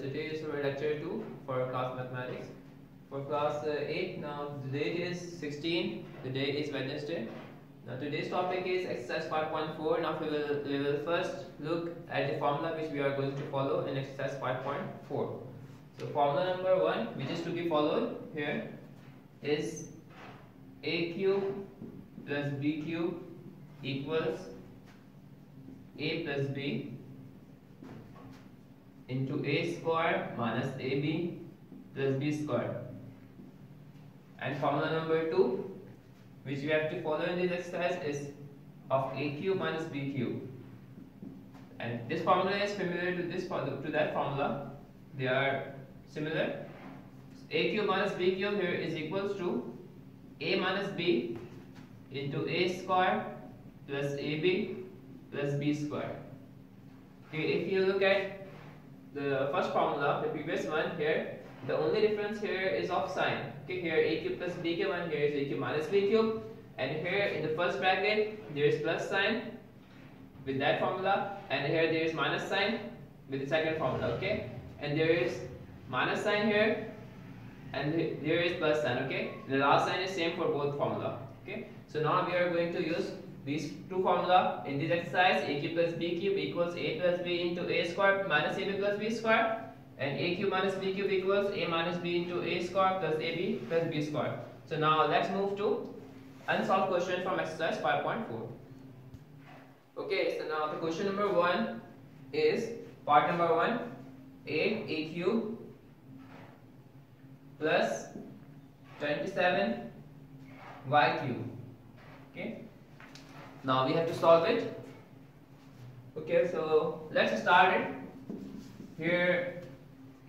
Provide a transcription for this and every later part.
today is our lecture 2 for class mathematics. For class 8, now the date is 16, the day is Wednesday. Now today's topic is exercise 5.4. Now we will first look at the formula which we are going to follow in exercise 5.4. So formula number 1, which is to be followed here, is a cube plus b cube equals a plus b into a square minus ab plus b square. And formula number 2, which we have to follow in this exercise, is of a cube minus b cube. And this formula is familiar to that formula. They are similar. A cube minus b cube here is equals to a minus b into a square plus ab plus b square. Okay, if you look at the first formula, the previous one here, the only difference here is of sign. Okay, here a cube plus b cube and here is a cube minus b cube, and here in the first bracket there is plus sign with that formula, and here there is minus sign with the second formula. Okay, and there is minus sign here and there is plus sign. Okay, the last sign is same for both formula. Okay, so now we are going to use these two formula in this exercise. A cube plus b cube equals a plus b into a square minus ab plus b square, and a cube minus b cube equals a minus b into a square plus ab plus b square. So now let's move to unsolved question from exercise 5.4. Okay, so now the question number 1 is part number 1, a cube plus 27 y cube. Okay, now we have to solve it. Okay, so let's start it. Here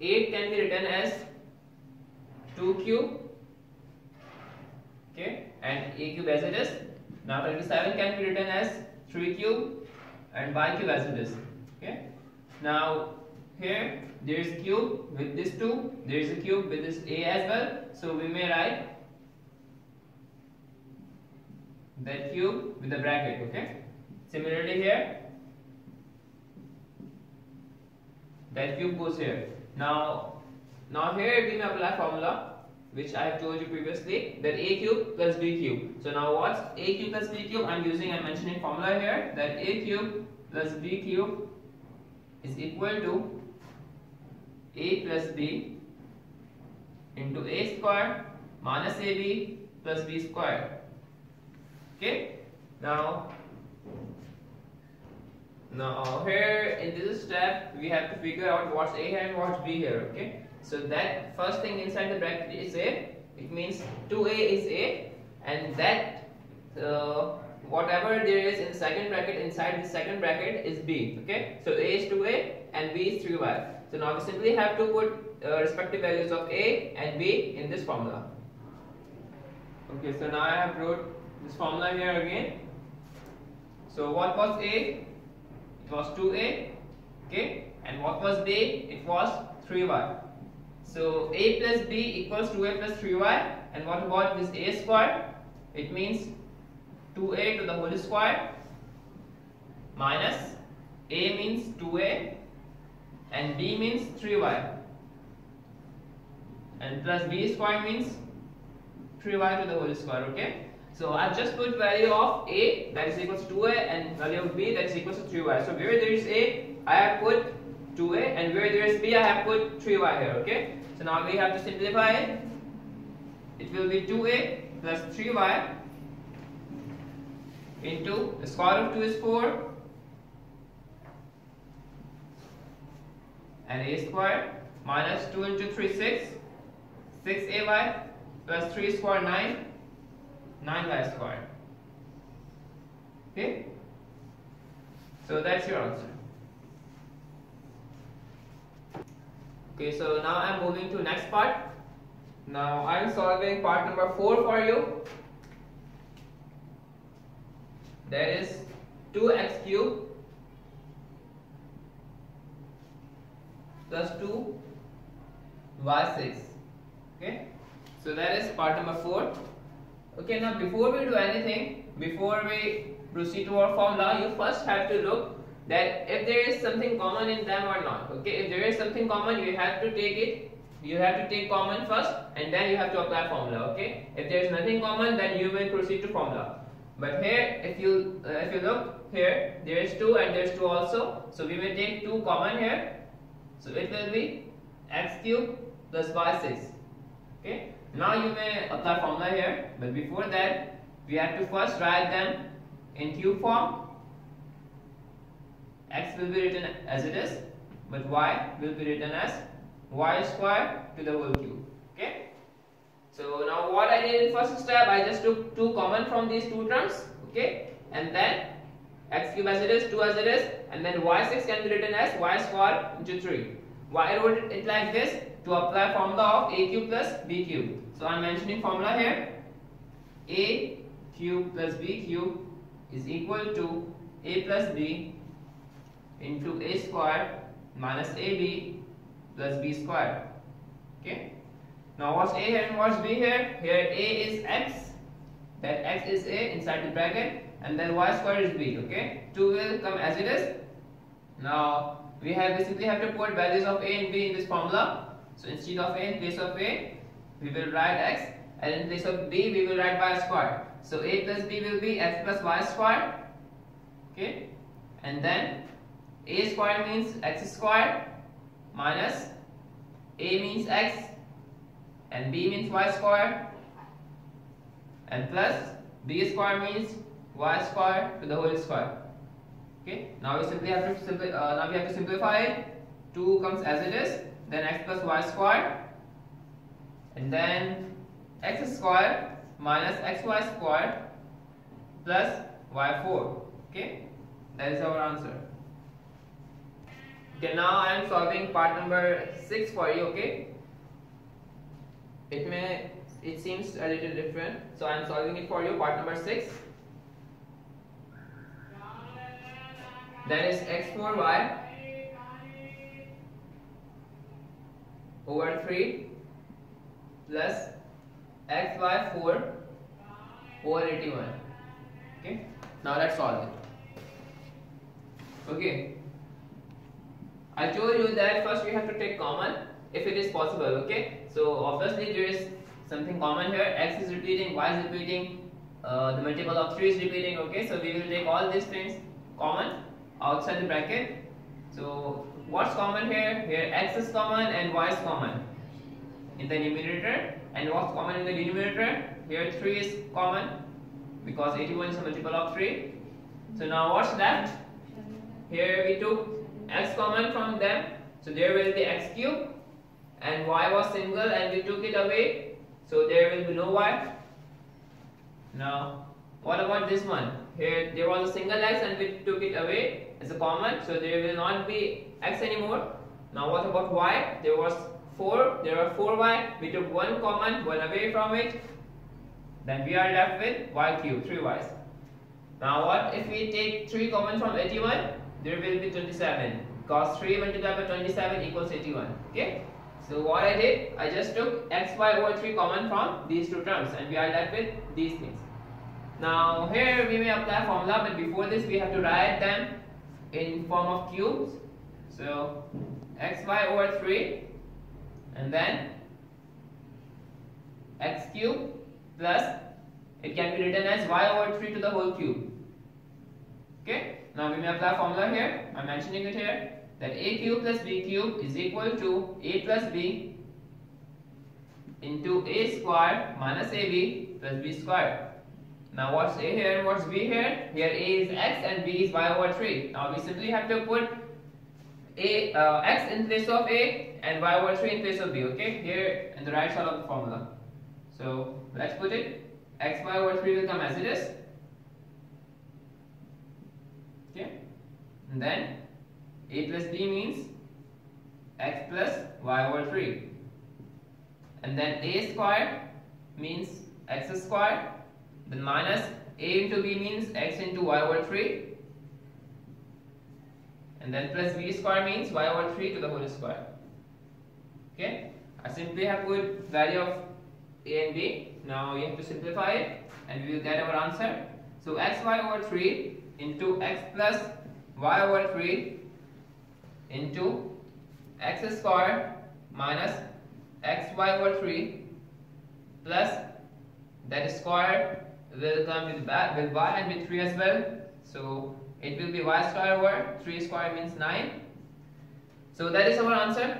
8 can be written as 2 cube, okay, and a cube as it is. Now 27 can be written as 3 cube and y cube as it is. Okay, now here there is cube with this 2, there is a cube with this a as well, so we may write that cube with the bracket. Okay, similarly here that cube goes here. Now here we may apply formula which I have told you previously, that a cube plus b cube. So now what's a cube plus b cube? I'm mentioning formula here, that a cube plus b cube is equal to a plus b into a square minus ab plus b square. Okay, now here in this step we have to figure out what's a here and what's b here. Okay, so that first thing inside the bracket is a, it means 2a is a, and that whatever there is in the second bracket, inside the second bracket is b. Okay, so a is 2a and b is 3y. So now we simply have to put respective values of a and b in this formula. Okay, so now I have wrote this formula here again. So what was a? It was 2a. Okay, and what was b? It was 3y. So a plus b equals 2a plus 3y, and what about this a square? It means 2a to the whole square minus a means 2a and b means 3y, and plus b square means 3y to the whole square. Okay, so I've just put value of a, that is equals to 2a, and value of b, that is equals to 3y. So where there is a, I have put 2a, and where there is b, I have put 3y here. Okay, so now we have to simplify it. It will be 2a plus 3y into the square root of 2 is 4 and a square minus 2 into 3 6 6ay plus 3 square 9 9y square. Okay, so that's your answer. Okay, so now I am moving to next part. Now I am solving part number 4 for you. That is 2x cube plus 2y6. Okay, so that is part number 4. Okay, now before we do anything, before we proceed to our formula, you first have to look that if there is something common in them or not. Okay, if there is something common, you have to take it. You have to take common first, and then you have to apply formula. Okay, if there is nothing common, then you will proceed to formula. But here, if you look here, there is 2 and there is 2 also. So we will take 2 common here. So it will be x cube plus y6. Okay. Now you may apply formula here, but before that, we have to first write them in cube form. X will be written as it is, but y will be written as y square to the whole cube. Okay. So now what I did in first step, I just took 2 common from these 2 terms. Okay, and then x cube as it is, 2 as it is, and then y6 can be written as y square into 3. Why I wrote it like this? To apply formula of a cube plus b cube. So I am mentioning formula here. A cube plus b cube is equal to a plus b into a square minus ab plus b square. Okay. Now what's a here and what's b here? Here a is x. That x is a inside the bracket, and then y square is b. Okay. 2 will come as it is. Now we simply have to put values of a and b in this formula. So instead of a, in place of a, we will write x, and in place of b, we will write y square. So a plus b will be x plus y square. Okay, and then a square means x square minus a means x, and b means y square, and plus b square means y square to the whole square. Okay, now we simply have to simplify it. 2 comes as it is. Then x plus y square, and then x square minus xy square plus y4. Okay, that is our answer. Okay, now I am solving part number 6 for you. Okay, it seems a little different, so I am solving it for you. Part number 6. That is x4y over 3 plus xy4 over 81. Okay, now let's solve it. Okay, I told you that first we have to take common if it is possible. Okay, so obviously there is something common here. X is repeating, y is repeating, the multiple of 3 is repeating. Okay, so we will take all these things common outside the bracket. So what's common here? Here x is common and y is common in the numerator, and what's common in the denominator? Here 3 is common because 81 is a multiple of 3. So now what's left? Here we took x common from them, so there will be x cube, and y was single and we took it away, so there will be no y. Now what about this one? Here there was a single x and we took it away as a common, so there will not be x anymore. Now what about y? There was 4, there were 4y, we took 1 common, 1 away from it, then we are left with y cube, 3y's. Now what if we take 3 common from 81? There will be 27, because 3 multiplied by 27 equals 81. Okay, so what I did, I just took xy over 3 common from these 2 terms, and we are left with these things. Now here we may apply formula, but before this we have to write them in form of cubes. So xy over 3, and then x cube plus, it can be written as y over 3 to the whole cube. Okay, now we may apply formula here. I am mentioning it here, that a cube plus b cube is equal to a plus b into a square minus ab plus b square. Now what's a here and what's b here? Here a is x and b is y over 3. Now we simply have to put x in place of a and y over 3 in place of b. Okay, here in the right side of the formula. So let's put it. Xy over 3 will come as it is. Okay, and then a plus b means x plus y over 3, and then a square means x square, then minus a into b means x into y over 3, and then plus b square means y over 3 to the whole square. Okay, I simply have put value of a and b. Now you have to simplify it and we will get our answer. So xy over 3 into x plus y over 3 into x squared minus xy over 3 plus that square will come with y and with 3 as well. So it will be y square over 3 square means 9. So that is our answer.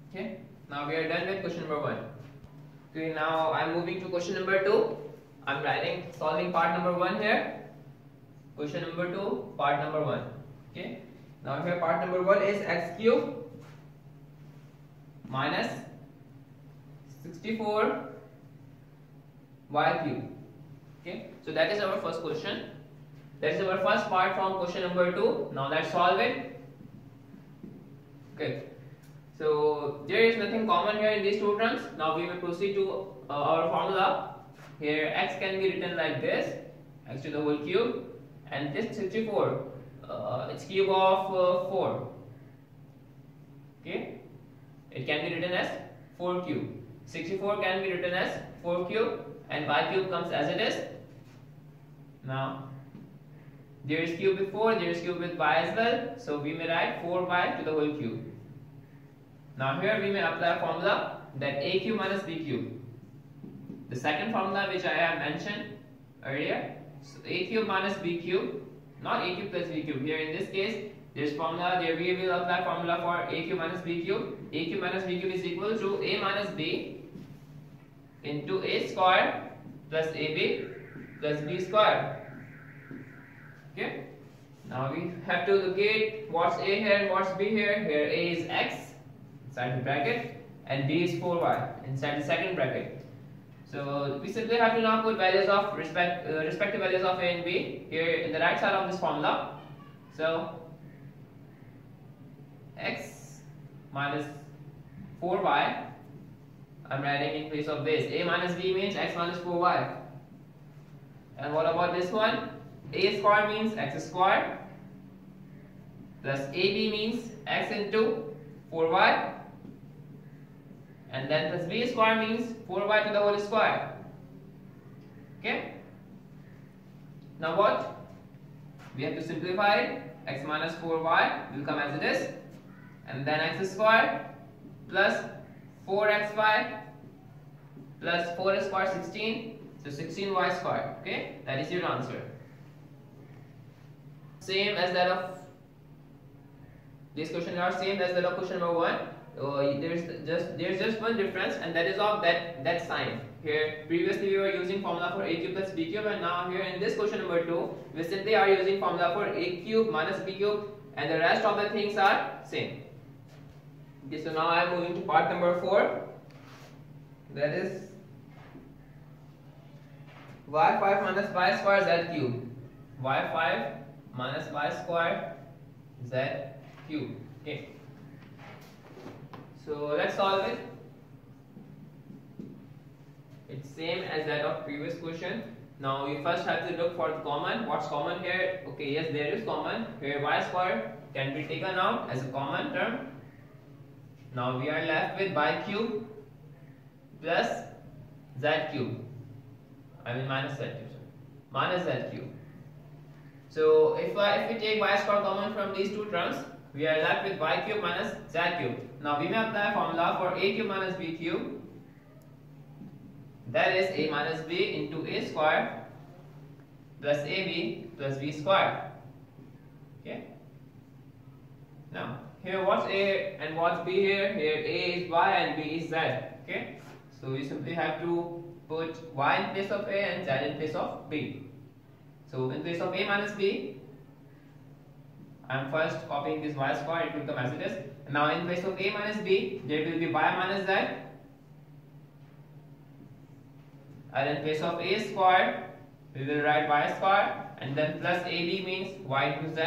Okay, now we are done with question number 1. Okay, now I am moving to question number 2. I am writing solving part number 1 here. Question number 2, part number 1. Okay, now here part number 1 is x cube minus 64 y cube. Okay, so that is our first question. That is our first part from question number 2. Now let's solve it. Okay, so there is nothing common here in these two terms. Now we will proceed to our formula. Here x can be written like this, x to the whole cube, and this 64, it's cube of 4. Okay, it can be written as 4 cube. 64 can be written as 4 cube, and y cube comes as it is. Now there is cube with 4, there is cube with y as well, so we may write 4y to the whole cube. Now here we may apply a formula that a cube minus b cube. The second formula which I have mentioned earlier, so a cube minus b cube, not a cube plus b cube. Here in this case, this formula, there we will apply formula for a cube minus b cube. A cube minus b cube is equal to a minus b into a square plus ab plus b square. Okay. Now we have to locate what's a here and what's b here. Here a is x inside the bracket and b is 4y inside the second bracket. So we simply have to now put values of respective values of a and b here in the right side of this formula. So x minus 4y, I'm writing in place of this. A minus b means x minus 4y. And what about this one? A square means x square plus ab means x into 4y, and then plus b square means 4y to the whole square. Okay. Now what? We have to simplify it. X minus 4y will come as it is, and then x square plus 4xy plus 4 square 16, so 16y square. Okay, that is your answer. Same as that of this question, are same as that of question number 1. There's just one difference, and that is of that sign. Here previously we were using formula for a cube plus b cube, and now here in this question number 2 we simply are using formula for a cube minus b cube, and the rest of the things are same. Okay, so now I am moving to part number 4. That is y5 minus y square z cube. y5 minus y square z cube. Okay. So let's solve it. It's same as that of previous question. Now we first have to look for the common. What's common here? Okay, yes, there is common. Here y square can be taken out as a common term. Now we are left with y cube plus z cube. I mean minus z cube. Minus z cube. So if we take y square common from these two terms, we are left with y cube minus z cube. Now we may apply a formula for a cube minus b cube. That is a minus b into a square plus ab plus b square. Okay. Now here what's a and what's b here? Here a is y and b is z. Okay. So we simply have to put y in place of a and z in place of b. So in place of a minus b, I am first copying this y square, it will come as it is. Now in place of a minus b, there will be y minus z. And in place of a square, we will write y square, and then plus ab means y into z,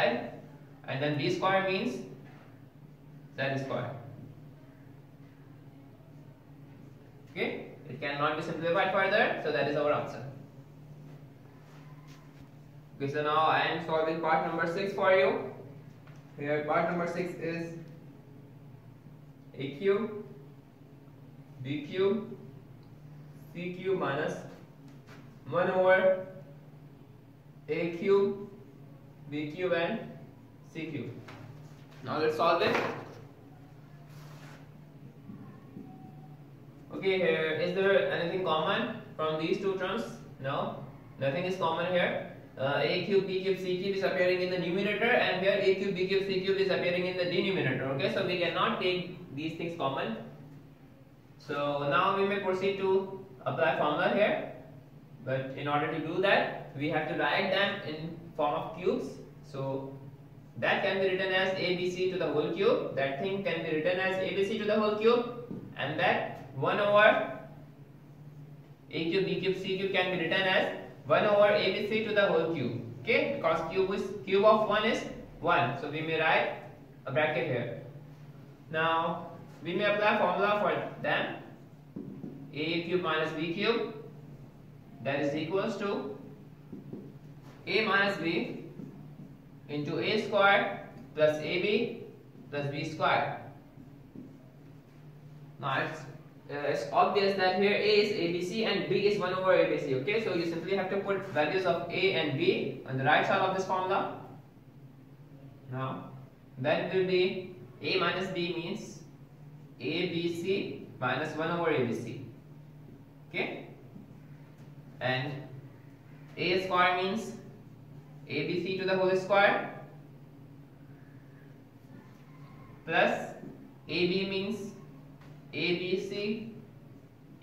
and then b square means z square. Okay, it cannot be simplified further, so that is our answer. Okay, so now I am solving part number 6 for you. Here part number 6 is a cube, b cube, c cube minus 1 over a cube, b cube and c cube. Now let's solve it. Okay, here is there anything common from these two terms? No, nothing is common here. A cube, b cube, c cube is appearing in the numerator, and here a cube, b cube, c cube is appearing in the denominator. Okay, so we cannot take these things common. So now we may proceed to apply formula here, but in order to do that, we have to write them in form of cubes. So that can be written as abc to the whole cube. That thing can be written as abc to the whole cube, and that 1 over a cube, b cube, c cube can be written as 1 over abc to the whole cube. Okay, because cube of 1 is 1, so we may write a bracket here. Now we may apply formula for them. A cube minus b cube, that is equals to a minus b into a square plus ab plus b square. Now it's obvious that here a is abc and b is 1 over abc. Okay, so you simply have to put values of a and b on the right side of this formula. Now then it will be a minus b means abc minus 1 over abc. Okay, and a square means abc to the whole square plus ab means abc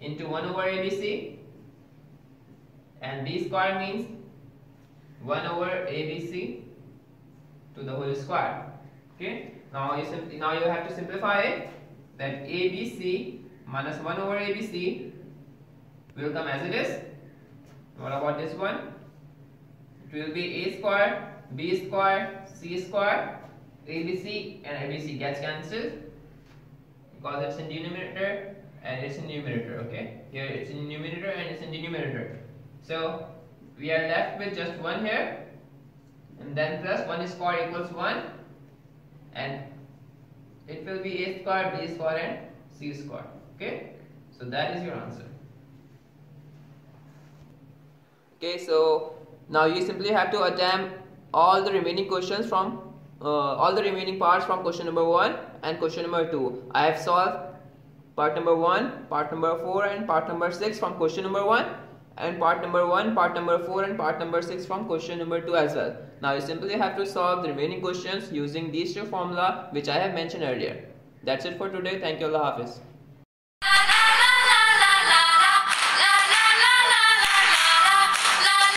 into 1 over abc, and b square means 1 over abc to the whole square. Okay, now you have to simplify it. That abc minus 1 over abc will come as it is. What about this one? It will be a square, b square, c square. ABC and ABC gets cancelled because it's in denominator and it's in numerator. Okay, here it's in numerator and it's in denominator. So we are left with just 1 here, and then plus 1 square equals 1, and it will be a square, b square and c square. Okay, so that is your answer. Okay, so now you simply have to attempt all the remaining questions from all the remaining parts from question number 1 and question number 2. I have solved part number 1, part number 4 and part number 6 from question number 1, and part number 1, part number 4 and part number 6 from question number 2 as well. Now you simply have to solve the remaining questions using these two formula which I have mentioned earlier. That's it for today. Thank you. Allah Hafiz.